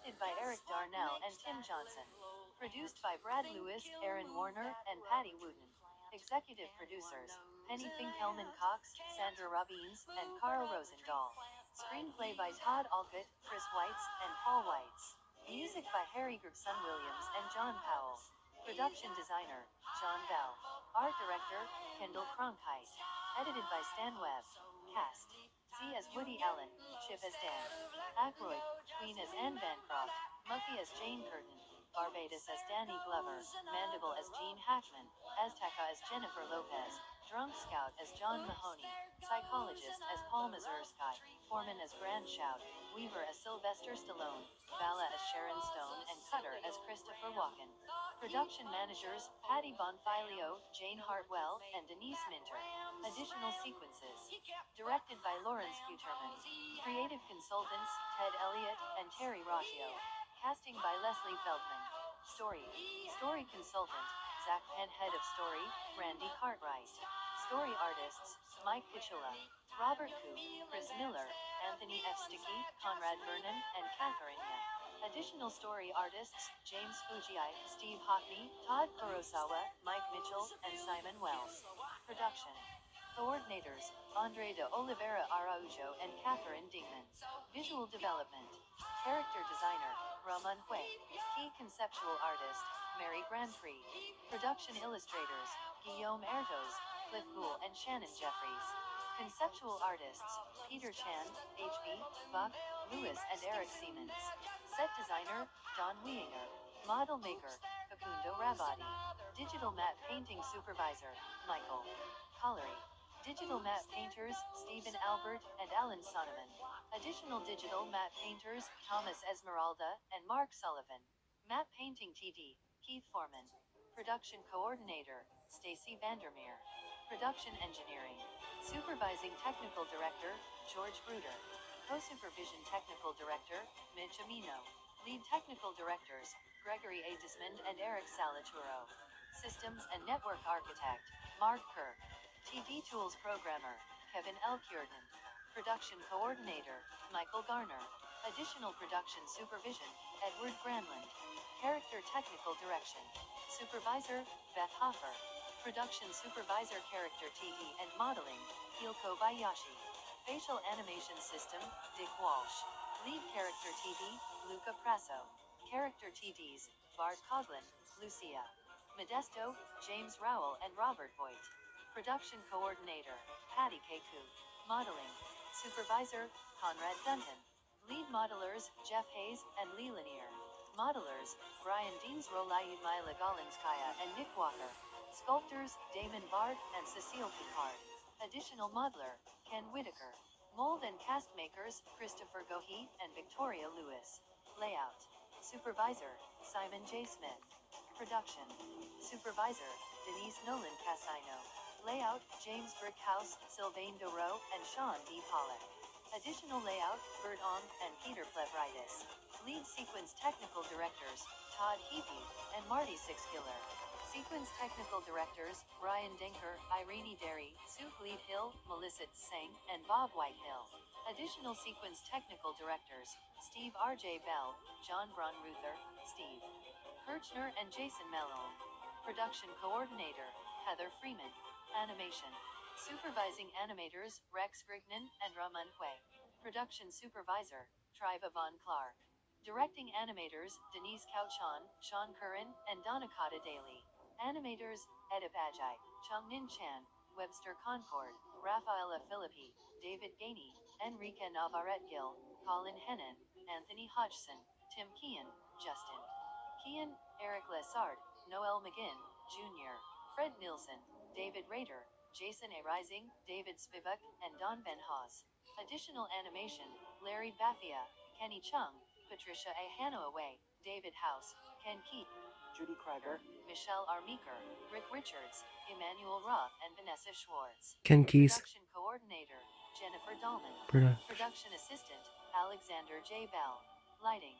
Directed by Eric Darnell and Tim Johnson. Produced by Brad Lewis, Aaron Warner, and Patty Wooten. Executive producers Penny Finkelman Cox, Sandra Robbins, and Carl Rosendahl. Screenplay by Todd Alcott, Chris Weitz, and Paul Weitz. Music by Harry Gregson Williams and John Powell. Production designer John Bell. Art director Kendall Cronkite. Edited by Stan Webb. Cast: Z as Woody Allen, Chip as Dan, Aykroyd, Queen as Anne Bancroft, Muffy as Jane Curtin, Barbados as Danny Glover, Mandible as Gene Hackman, Azteca as Jennifer Lopez, Drunk Scout as John Mahoney, Psychologist as Paul Mazursky, Foreman as Grand Shout, Weaver as Sylvester Stallone, Bala as Sharon Stone, and Cutter as Christopher Walken. Production managers Patty Bonfilio, Jane Hartwell, and Denise Minter. Additional sequences. Directed by Lawrence Guterman. Creative consultants Ted Elliott and Terry Raggio. Casting by Leslie Feldman. Story. Story consultant Zach Penn. Head of story Randy Cartwright. Story artists Mike Pichula, Robert Koo, Chris Miller, Anthony F. Sticky, Conrad Vernon, and Catherine Yeh. Additional story artists James Fujii, Steve Hockney, Todd Kurosawa, Mike Mitchell, and Simon Wells. Production coordinators Andre de Oliveira Araujo and Catherine Dingman. Visual development character designer Raman Hui. Key conceptual artist Mary Grand Prix. Production illustrators Guillaume Erdos, Cliff Gould, and Shannon Jeffries. Conceptual artists Peter Chan, H.B. Buck, Lewis, and Eric Siemens. Set designer Don Weinger. Model maker Facundo Rabati. Digital matte painting supervisor Michael Collery. Digital matte painters Stephen Albert and Alan Sonneman. Additional digital matte painters Thomas Esmeralda and Mark Sullivan. Matte painting TD Keith Foreman. Production coordinator Stacy Vandermeer. Production engineering supervising technical director George Bruder. Co-supervision technical director Mitch Amino. Lead technical directors Gregory A. Desmond and Eric Salaturo. Systems and network architect Mark Kirk. TD Tools programmer Kevin L. Cureton. Production coordinator Michael Garner. Additional production supervision Edward Granlund. Character technical direction supervisor Beth Hoffer. Production supervisor character TD and modeling Hilko Bayashi. Facial animation system Dick Walsh. Lead character TD Luca Prasso. Character TDs Bart Coughlin, Lucia Modesto, James Rowell, and Robert Voigt. Production coordinator Patty Keku. Modeling supervisor Conrad Duncan. Lead modelers Jeff Hayes and Lee Lanier. Modelers Brian Deansrolayud, Mila Golinskaya, and Nick Walker. Sculptors Damon Bard and Cecile Picard. Additional modeler Ken Whitaker. Mold and cast makers Christopher Gohi and Victoria Lewis. Layout supervisor Simon J. Smith. Production supervisor Denise Nolan Casino. Layout James Brickhouse, Sylvain Dorough, and Sean D. Pollock. Additional layout Bert Ong and Peter Plevritis. Lead sequence technical directors Todd Heapy and Marty Sixkiller. Sequence technical directors Brian Denker, Irene Derry, Sue Lead Hill, Melissa Tseng, and Bob Whitehill. Additional sequence technical directors Steve R.J. Bell, John Braun Ruther, Steve Kirchner, and Jason Mellon. Production coordinator Heather Freeman. Animation supervising animators Rex Grignan and Raman Hui. Production supervisor Triva Von Clark. Directing animators Denise Cauchon, Sean Curran, and Donakata Daly. Animators Edip Ajay, Chungnin Chan, Webster Concord, Rafaela Philippi, David Gainey, Enrique Navarrete Gill, Colin Hennon, Anthony Hodgson, Tim Kean, Justin Kean, Eric Lessard, Noel McGinn, Jr., Fred Nilsson, David Rader, Jason A. Rising, David Spivak, and Don Ben Haas. Additional animation Larry Baffia, Kenny Chung, Patricia A. Hanaway, David House, Ken Keat, Judy Krieger, Michelle R. Meeker, Rick Richards, Emmanuel Roth, and Vanessa Schwartz. Ken Keys. Production coordinator Jennifer Dahlman. Production. Production assistant Alexander J. Bell. Lighting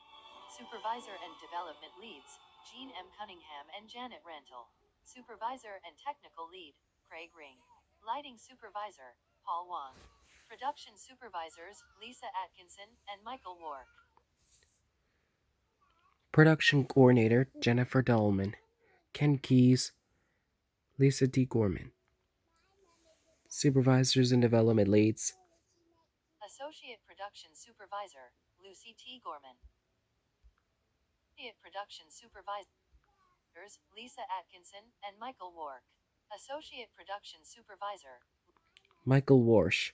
supervisor and development leads Gene M. Cunningham and Janet Rantle. Supervisor and technical lead Craig Ring. Lighting supervisor Paul Wong. Production supervisors Lisa Atkinson and Michael Wark. Production Coordinator Jennifer Dolman. Ken Keys, Lisa D. Gorman. Supervisors and Development Leads Associate Production Supervisor, Lucy T. Gorman. Associate Production Supervisors, Lisa Atkinson and Michael Wark. Associate Production Supervisor, Michael Warsh.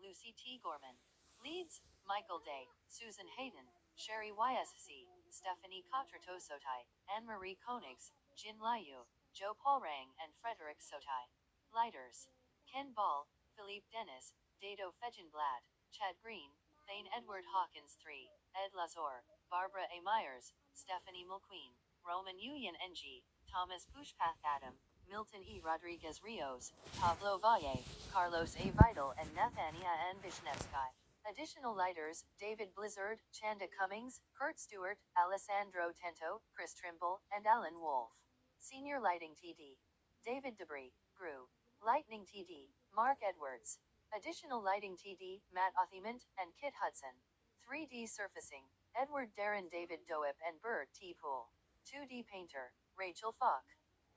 Lucy T. Gorman. Leads, Michael Day, Susan Hayden, Sherry YSC, Stephanie Kotratosotai, Anne-Marie Koenigs, Jin Liu, Joe Paulrang and Frederick Sotai. Lighters, Ken Ball, Philippe Dennis, Dado Fejenblad, Chad Green, Thane Edward Hawkins III, Ed Lazor, Barbara A. Myers, Stephanie Mulqueen, Roman Yuyan NG, Thomas Pushpath Adam, Milton E. Rodriguez Rios, Pablo Valle, Carlos A. Vidal and Nathania N. Vishnevsky. Additional lighters, David Blizzard, Chanda Cummings, Kurt Stewart, Alessandro Tento, Chris Trimble, and Alan Wolf. Senior Lighting TD. David Debris, Grew. Lightning TD, Mark Edwards. Additional Lighting TD, Matt Othiment, and Kit Hudson. 3D Surfacing, Edward Darren David Doep and Bert T. Poole. 2D Painter, Rachel Falk.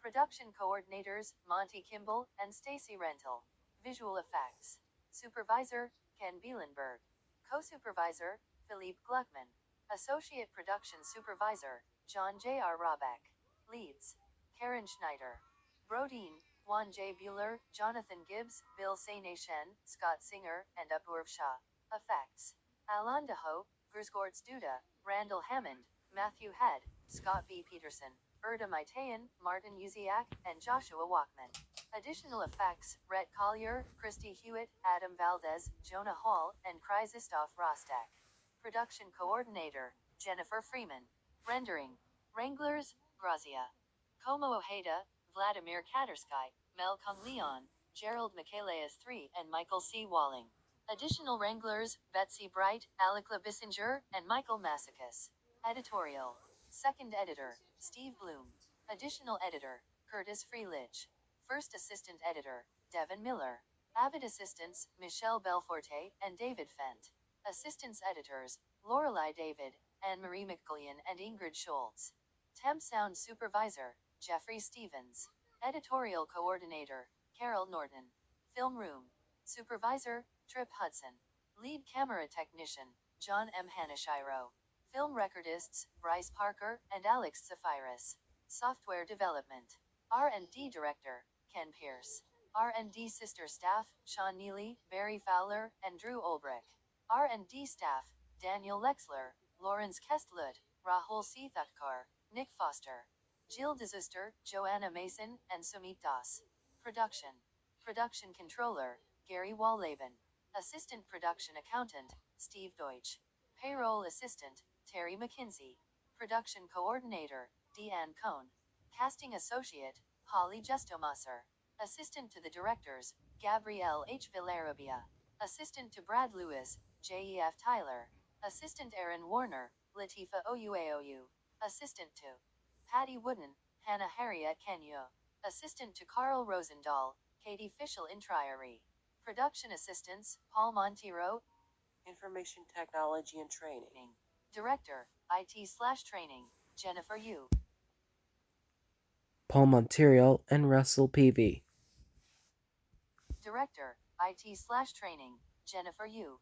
Production Coordinators, Monty Kimball and Stacy Rental. Visual Effects. Supervisor, Ken Bielenberg. Co-Supervisor, Philippe Gluckman. Associate Production Supervisor, John J. R. Robeck. Leads, Karen Schneider. Brodeen, Juan J. Bueller, Jonathan Gibbs, Bill Saination, Scott Singer, and Apurv Shah. Effects. Alan DeHoe, Grzgorz Duda, Randall Hammond, Matthew Head, Scott B. Peterson, Erda Maitayan, Martin Uziak, and Joshua Walkman. Additional effects, Rhett Collier, Christy Hewitt, Adam Valdez, Jonah Hall, and Krzysztof Rostek. Production Coordinator, Jennifer Freeman. Rendering, Wranglers, Grazia. Como Ojeda, Vladimir Katarsky, Mel Kung Leon, Gerald Michaelis III and Michael C. Walling. Additional Wranglers, Betsy Bright, Alekla Bissinger, and Michael Massacus. Editorial. Second Editor, Steve Bloom. Additional Editor, Curtis Freelich. First Assistant Editor, Devin Miller. Avid Assistants, Michelle Belforte and David Fent. Assistants Editors, Lorelei David, Anne-Marie McCullion and Ingrid Schultz. Temp Sound Supervisor, Jeffrey Stevens. Editorial Coordinator, Carol Norton. Film Room. Supervisor, Trip Hudson. Lead Camera Technician, John M. Hanashiro. Film Recordists, Bryce Parker and Alex Saphiris. Software Development. R&D Director, Ken Pierce. R&D Sister Staff, Sean Neely, Barry Fowler, and Drew Olbrich. R&D Staff, Daniel Lexler, Lawrence Kestlut, Rahul C. Thakkar, Nick Foster. Jill DeZuster, Joanna Mason, and Sumit Das. Production. Production Controller, Gary Walleben. Assistant Production Accountant, Steve Deutsch. Payroll Assistant, Terry McKinsey. Production Coordinator, Deanne Cohn. Casting Associate, Holly Justomasser. Assistant to the Directors, Gabrielle H. Villarubia. Assistant to Brad Lewis, J.E.F. Tyler. Assistant Aaron Warner, Latifa Ouaou. Assistant to Patty Wooden, Hannah Harriet Kenyo. Assistant to Carl Rosendahl, Katie Fischel Intriary. Production Assistants, Paul Montero. Information Technology and Training. Director, IT/Training, Jennifer Yu. Paul Monterial and Russell Peavy. Director, IT/Training, Jennifer Yu.